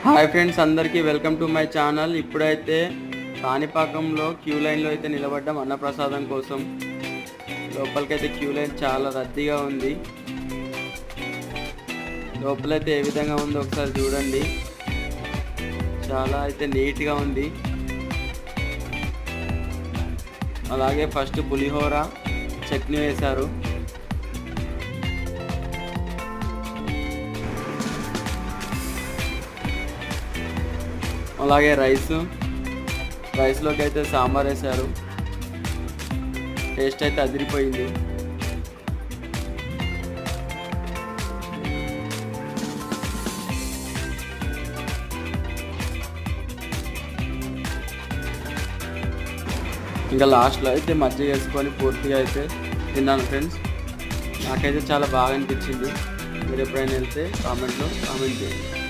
Hi friends, అందరికీ welcome to my channel. ఇప్పుడైతే కాణిపాకంలో queue లైన్లో అయితే నిలబడ్డాం అన్నప్రసాదం కోసం. లోపలికైతే క్యూ లైన్ చాలా రద్దీగా ఉంది. లోపలైతే ఏ విధంగా ఉందో ఒకసారి చూడండి. చాలా అయితే నీట్గా ఉంది. అలాగే ఫస్ట్ పులిహోర చట్నీ వేశారు. అలాగే రైస్లోకి అయితే సాంబార్ వేశారు. టేస్ట్ అయితే అదిరిపోయింది. ఇంకా లాస్ట్లో అయితే మజ్జిగ వేసుకొని పూర్తిగా అయితే తిన్నాను ఫ్రెండ్స్. నాకైతే చాలా బాగా అనిపించింది. మీరు ఎప్పుడైనా వెళ్తే కామెంట్లో కామెంట్ చేయండి.